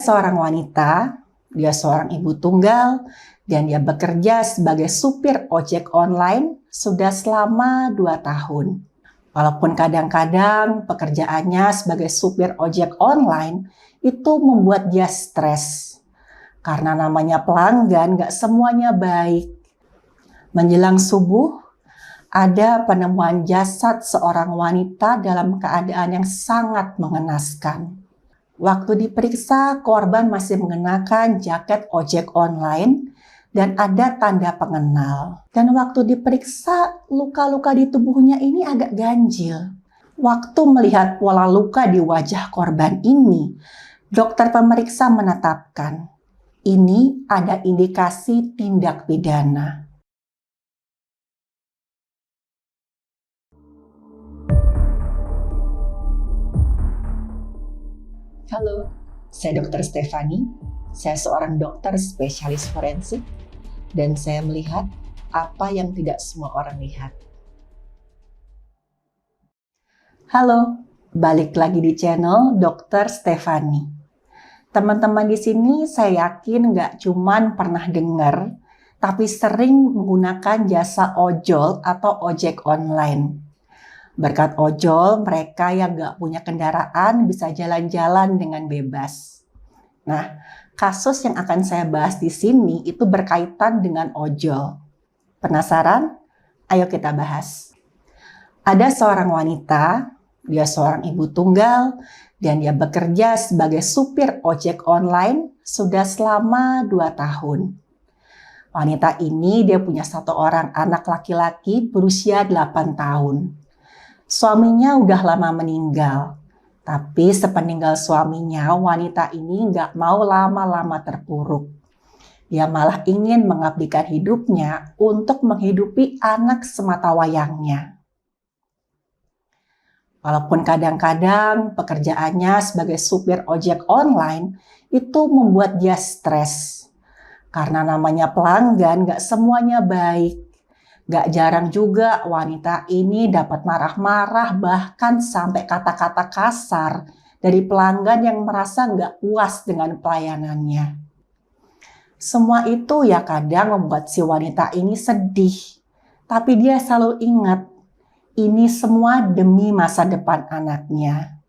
seorang wanita, dia seorang ibu tunggal, dan dia bekerja sebagai supir ojek online sudah selama 2 tahun. Walaupun kadang-kadang pekerjaannya sebagai supir ojek online itu membuat dia stres. Karena namanya pelanggan gak semuanya baik. Menjelang subuh, ada penemuan jasad seorang wanita dalam keadaan yang sangat mengenaskan. Waktu diperiksa, korban masih mengenakan jaket ojek online dan ada tanda pengenal. Dan waktu diperiksa, luka-luka di tubuhnya ini agak ganjil. Waktu melihat pola luka di wajah korban ini, dokter pemeriksa menetapkan, ini ada indikasi tindak pidana. Halo, saya Dr. Stefani. Saya seorang dokter spesialis forensik dan saya melihat apa yang tidak semua orang lihat. Halo, balik lagi di channel Dr. Stefani. Teman-teman di sini saya yakin nggak cuman pernah dengar, tapi sering menggunakan jasa ojol atau ojek online. Berkat ojol, mereka yang nggak punya kendaraan bisa jalan-jalan dengan bebas. Nah, kasus yang akan saya bahas di sini itu berkaitan dengan ojol. Penasaran? Ayo kita bahas. Ada seorang wanita, dia seorang ibu tunggal, dan dia bekerja sebagai supir ojek online sudah selama 2 tahun. Wanita ini dia punya 1 orang anak laki-laki berusia 8 tahun. Suaminya udah lama meninggal, tapi sepeninggal suaminya, wanita ini nggak mau lama-lama terpuruk. Dia malah ingin mengabdikan hidupnya untuk menghidupi anak sematawayangnya. Walaupun kadang-kadang pekerjaannya sebagai supir ojek online itu membuat dia stres. Karena namanya pelanggan nggak semuanya baik. Gak jarang juga wanita ini dapat marah-marah bahkan sampai kata-kata kasar dari pelanggan yang merasa gak puas dengan pelayanannya. Semua itu ya kadang membuat si wanita ini sedih. Tapi dia selalu ingat, ini semua demi masa depan anaknya.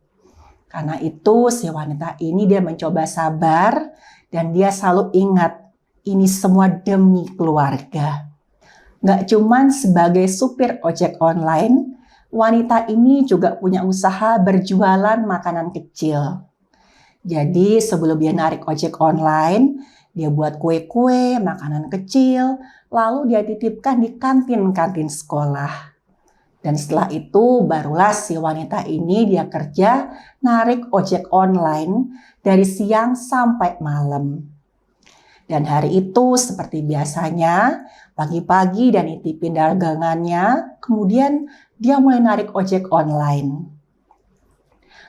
Karena itu si wanita ini dia mencoba sabar dan dia selalu ingat, ini semua demi keluarga. Gak cuman sebagai supir ojek online, wanita ini juga punya usaha berjualan makanan kecil. Jadi sebelum dia narik ojek online, dia buat kue-kue, makanan kecil, lalu dia titipkan di kantin-kantin sekolah. Dan setelah itu barulah si wanita ini dia kerja narik ojek online dari siang sampai malam. Dan hari itu seperti biasanya, pagi-pagi dan nitipin dagangannya, kemudian dia mulai narik ojek online.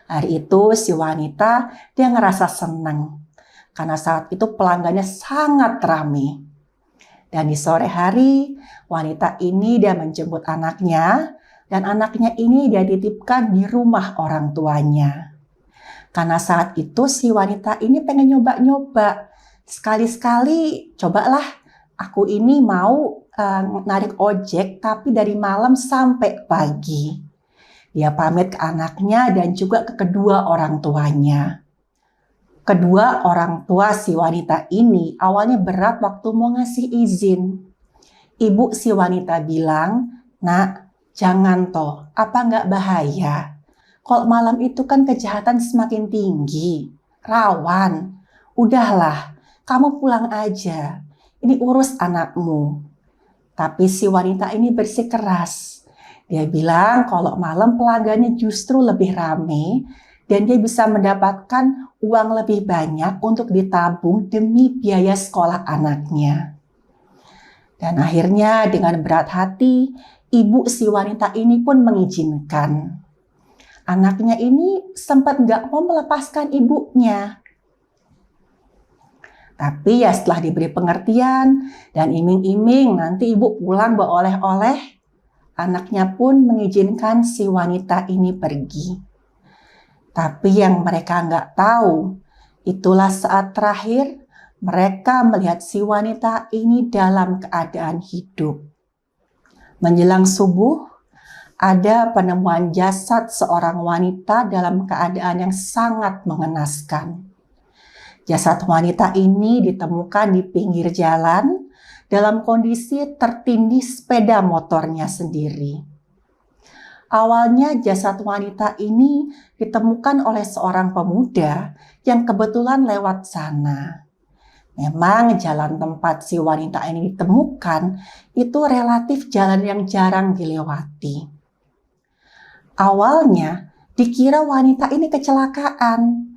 Hari itu si wanita dia ngerasa senang, karena saat itu pelanggannya sangat ramai. Dan di sore hari, wanita ini dia menjemput anaknya, dan anaknya ini dia titipkan di rumah orang tuanya. Karena saat itu si wanita ini pengen nyoba-nyoba, sekali-sekali cobalah aku ini mau narik ojek tapi dari malam sampai pagi. Dia pamit ke anaknya dan juga ke kedua orang tuanya. Kedua orang tua si wanita ini awalnya berat waktu mau ngasih izin. Ibu si wanita bilang, "Nak, jangan toh, apa nggak bahaya? Kalau malam itu kan kejahatan semakin tinggi, rawan. Udahlah, kamu pulang aja, ini urus anakmu." Tapi si wanita ini bersikeras. Dia bilang kalau malam pelanggannya justru lebih ramai dan dia bisa mendapatkan uang lebih banyak untuk ditabung demi biaya sekolah anaknya. Dan akhirnya dengan berat hati, ibu si wanita ini pun mengizinkan. Anaknya ini sempat nggak mau melepaskan ibunya. Tapi ya setelah diberi pengertian dan iming-iming nanti ibu pulang bawa oleh-oleh, anaknya pun mengizinkan si wanita ini pergi. Tapi yang mereka nggak tahu, Itulah saat terakhir mereka melihat si wanita ini dalam keadaan hidup. Menjelang subuh, ada penemuan jasad seorang wanita dalam keadaan yang sangat mengenaskan. Jasad wanita ini ditemukan di pinggir jalan dalam kondisi tertindih sepeda motornya sendiri. Awalnya jasad wanita ini ditemukan oleh seorang pemuda yang kebetulan lewat sana. Memang jalan tempat si wanita ini ditemukan itu relatif jalan yang jarang dilewati. Awalnya dikira wanita ini kecelakaan.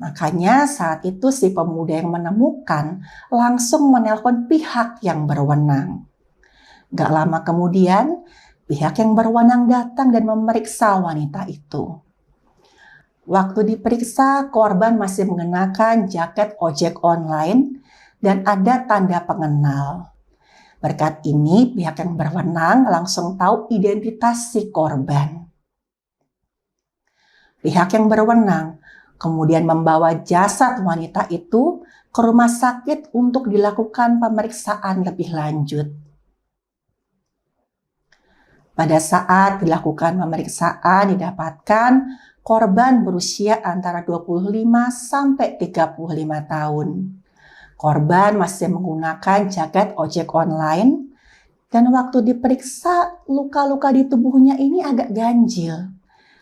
Makanya saat itu si pemuda yang menemukan langsung menelpon pihak yang berwenang. Gak lama kemudian, pihak yang berwenang datang dan memeriksa wanita itu. Waktu diperiksa, korban masih mengenakan jaket ojek online dan ada tanda pengenal. Berkat ini, pihak yang berwenang langsung tahu identitas si korban. Pihak yang berwenang kemudian membawa jasad wanita itu ke rumah sakit untuk dilakukan pemeriksaan lebih lanjut. Pada saat dilakukan pemeriksaan didapatkan korban berusia antara 25 sampai 35 tahun. Korban masih menggunakan jaket ojek online dan waktu diperiksa luka-luka di tubuhnya ini agak ganjil.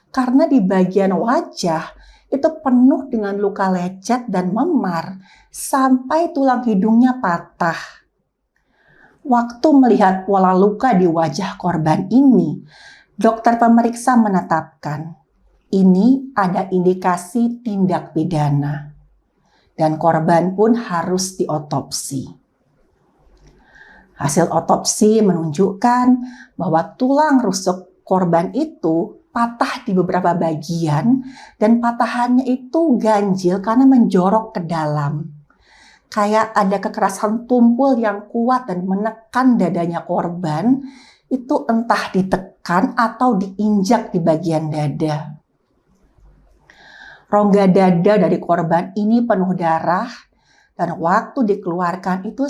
Karena di bagian wajah itu penuh dengan luka lecet dan memar sampai tulang hidungnya patah. Waktu melihat pola luka di wajah korban ini, dokter pemeriksa menetapkan ini ada indikasi tindak pidana dan korban pun harus diotopsi. Hasil otopsi menunjukkan bahwa tulang rusuk korban itu patah di beberapa bagian dan patahannya itu ganjil karena menjorok ke dalam. Kayak ada kekerasan tumpul yang kuat dan menekan dadanya korban, itu entah ditekan atau diinjak di bagian dada. Rongga dada dari korban ini penuh darah dan waktu dikeluarkan itu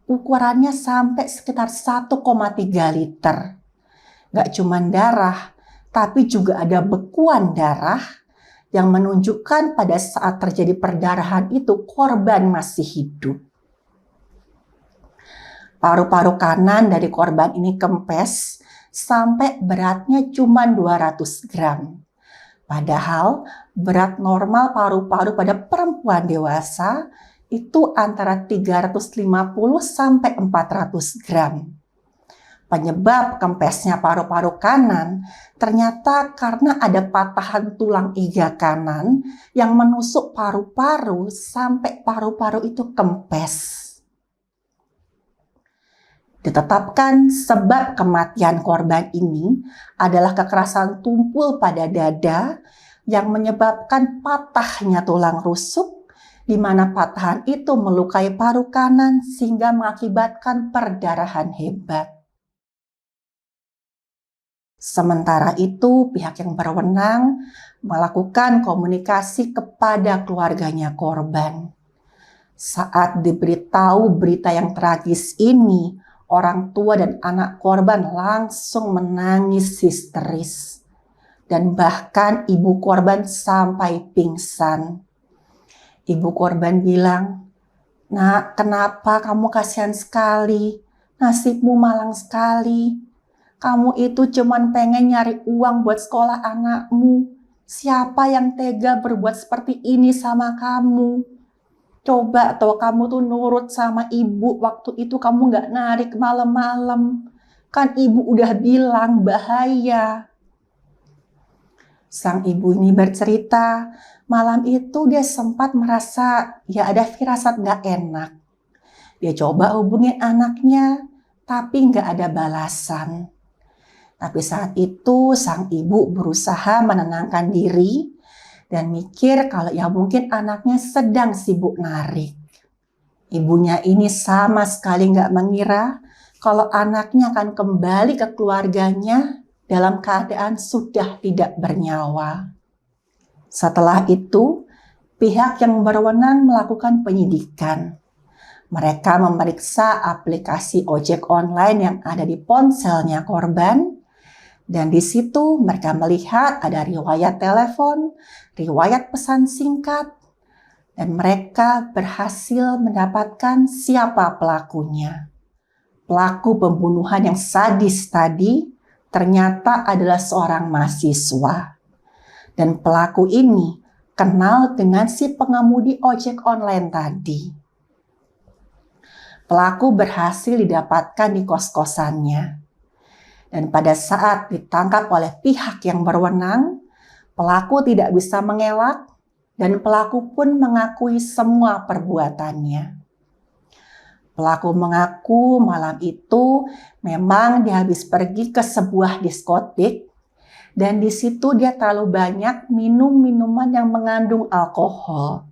ukurannya sampai sekitar 1,3 liter. Gak cuma darah, tapi juga ada bekuan darah yang menunjukkan pada saat terjadi perdarahan itu korban masih hidup. Paru-paru kanan dari korban ini kempes sampai beratnya cuma 200 gram. Padahal berat normal paru-paru pada perempuan dewasa itu antara 350 sampai 400 gram. Penyebab kempesnya paru-paru kanan ternyata karena ada patahan tulang iga kanan yang menusuk paru-paru sampai paru-paru itu kempes. Ditetapkan sebab kematian korban ini adalah kekerasan tumpul pada dada yang menyebabkan patahnya tulang rusuk, di mana patahan itu melukai paru kanan sehingga mengakibatkan perdarahan hebat. Sementara itu, pihak yang berwenang melakukan komunikasi kepada keluarganya korban. Saat diberitahu berita yang tragis ini, orang tua dan anak korban langsung menangis histeris. Dan bahkan ibu korban sampai pingsan. Ibu korban bilang, "Nak, kenapa kamu kasihan sekali? Nasibmu malang sekali. Kamu itu cuman pengen nyari uang buat sekolah anakmu. Siapa yang tega berbuat seperti ini sama kamu? Coba atau kamu tuh nurut sama ibu waktu itu kamu gak narik malam-malam. Kan ibu udah bilang bahaya." Sang ibu ini bercerita, malam itu dia sempat merasa ya ada firasat gak enak. Dia coba hubungin anaknya, tapi gak ada balasan. Tapi saat itu sang ibu berusaha menenangkan diri dan mikir kalau ya mungkin anaknya sedang sibuk narik. Ibunya ini sama sekali nggak mengira kalau anaknya akan kembali ke keluarganya dalam keadaan sudah tidak bernyawa. Setelah itu, pihak yang berwenang melakukan penyidikan. Mereka memeriksa aplikasi ojek online yang ada di ponselnya korban, dan di situ mereka melihat ada riwayat telepon, riwayat pesan singkat, dan mereka berhasil mendapatkan siapa pelakunya. Pelaku pembunuhan yang sadis tadi ternyata adalah seorang mahasiswa. Dan pelaku ini kenal dengan si pengemudi ojek online tadi. Pelaku berhasil didapatkan di kos-kosannya. Dan pada saat ditangkap oleh pihak yang berwenang, pelaku tidak bisa mengelak dan pelaku pun mengakui semua perbuatannya. Pelaku mengaku malam itu memang dia habis pergi ke sebuah diskotik dan di situ dia terlalu banyak minum minuman yang mengandung alkohol.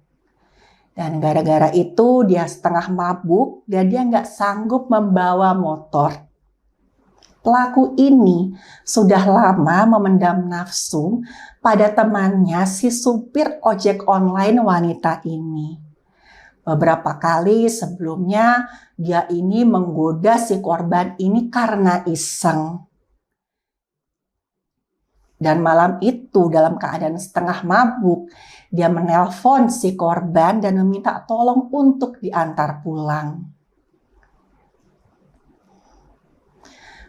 Dan gara-gara itu dia setengah mabuk dan dia nggak sanggup membawa motor. Pelaku ini sudah lama memendam nafsu pada temannya si supir ojek online wanita ini. Beberapa kali sebelumnya dia ini menggoda si korban ini karena iseng. Dan malam itu dalam keadaan setengah mabuk, dia menelpon si korban dan meminta tolong untuk diantar pulang.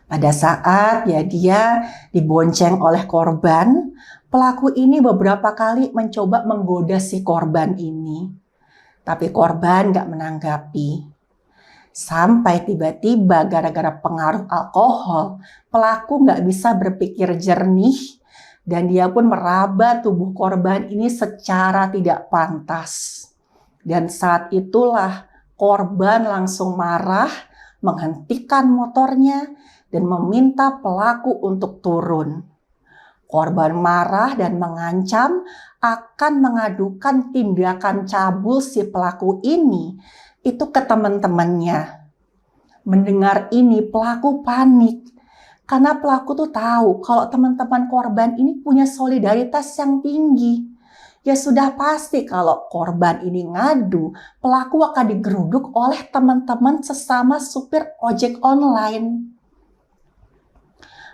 Pada saat dia dibonceng oleh korban, pelaku ini beberapa kali mencoba menggoda si korban ini. Tapi korban gak menanggapi. Sampai tiba-tiba gara-gara pengaruh alkohol, pelaku gak bisa berpikir jernih dan dia pun meraba tubuh korban ini secara tidak pantas. Dan saat itulah korban langsung marah, menghentikan motornya dan meminta pelaku untuk turun. Korban marah dan mengancam akan mengadukan tindakan cabul si pelaku ini itu ke teman-temannya. Mendengar ini pelaku panik karena pelaku tuh tahu kalau teman-teman korban ini punya solidaritas yang tinggi. Ya sudah pasti kalau korban ini ngadu, pelaku akan digeruduk oleh teman-teman sesama supir ojek online.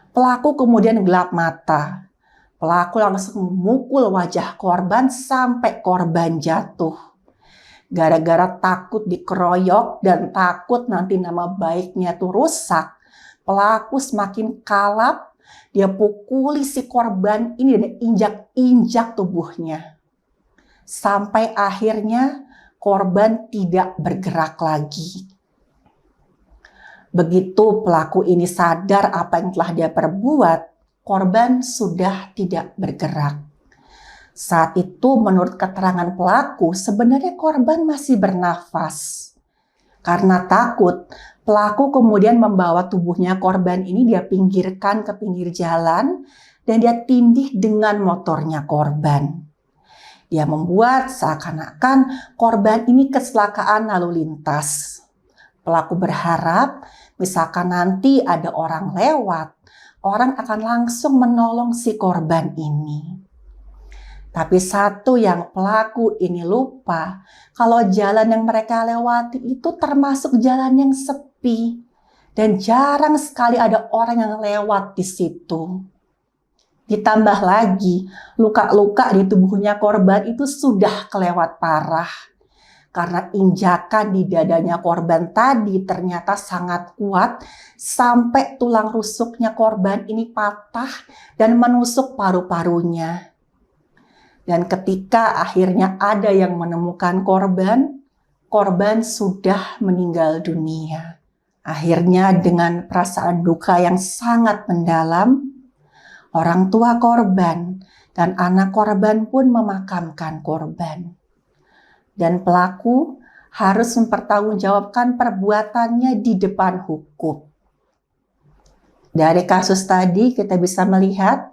Pelaku kemudian gelap mata. Pelaku langsung memukul wajah korban sampai korban jatuh. Gara-gara takut dikeroyok dan takut nanti nama baiknya tuh rusak, pelaku semakin kalap, dia pukuli si korban ini dan injak-injak tubuhnya. Sampai akhirnya korban tidak bergerak lagi. Begitu pelaku ini sadar apa yang telah dia perbuat, korban sudah tidak bergerak. Saat itu menurut keterangan pelaku, sebenarnya korban masih bernafas. Karena takut, pelaku kemudian membawa tubuhnya korban ini dia pinggirkan ke pinggir jalan dan dia tindih dengan motornya korban. Dia membuat seakan-akan korban ini kecelakaan lalu lintas. Pelaku berharap misalkan nanti ada orang lewat, orang akan langsung menolong si korban ini. Tapi satu yang pelaku ini lupa, kalau jalan yang mereka lewati itu termasuk jalan yang sepi. Dan jarang sekali ada orang yang lewat di situ. Ditambah lagi, luka-luka di tubuhnya korban itu sudah kelewat parah. Karena injakan di dadanya korban tadi ternyata sangat kuat, sampai tulang rusuknya korban ini patah dan menusuk paru-parunya. Dan ketika akhirnya ada yang menemukan korban, korban sudah meninggal dunia. Akhirnya dengan perasaan duka yang sangat mendalam, orang tua korban dan anak korban pun memakamkan korban. Dan pelaku harus mempertanggungjawabkan perbuatannya di depan hukum. Dari kasus tadi kita bisa melihat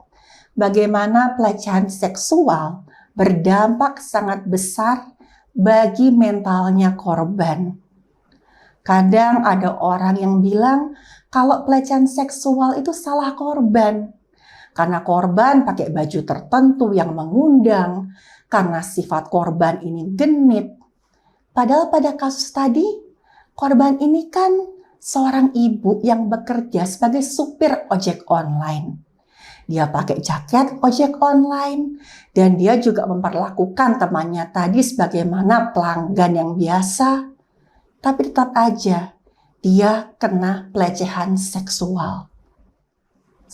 bagaimana pelecehan seksual berdampak sangat besar bagi mentalnya korban. Kadang ada orang yang bilang kalau pelecehan seksual itu salah korban. Karena korban pakai baju tertentu yang mengundang. karena sifat korban ini genit. Padahal pada kasus tadi, korban ini kan seorang ibu yang bekerja sebagai supir ojek online. Dia pakai jaket ojek online dan dia juga memperlakukan temannya tadi sebagaimana pelanggan yang biasa. Tapi tetap aja dia kena pelecehan seksual.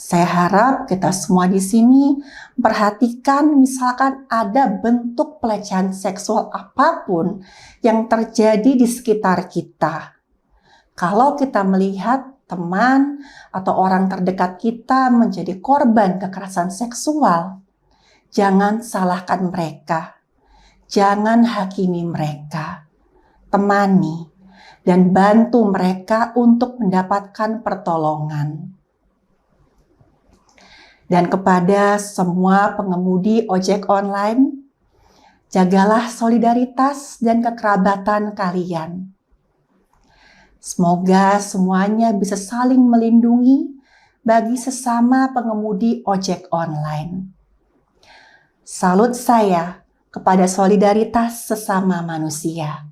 Saya harap kita semua di sini perhatikan misalkan ada bentuk pelecehan seksual apapun yang terjadi di sekitar kita. Kalau kita melihat teman atau orang terdekat kita menjadi korban kekerasan seksual, jangan salahkan mereka. Jangan hakimi mereka. Temani dan bantu mereka untuk mendapatkan pertolongan. Dan kepada semua pengemudi ojek online, jagalah solidaritas dan kekerabatan kalian. Semoga semuanya bisa saling melindungi bagi sesama pengemudi ojek online. Salut saya kepada solidaritas sesama manusia.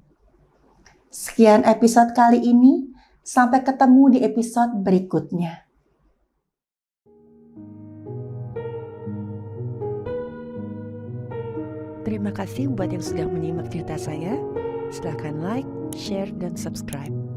Sekian episode kali ini, sampai ketemu di episode berikutnya. Terima kasih buat yang sudah menyimak cerita saya. Silahkan like, share, dan subscribe.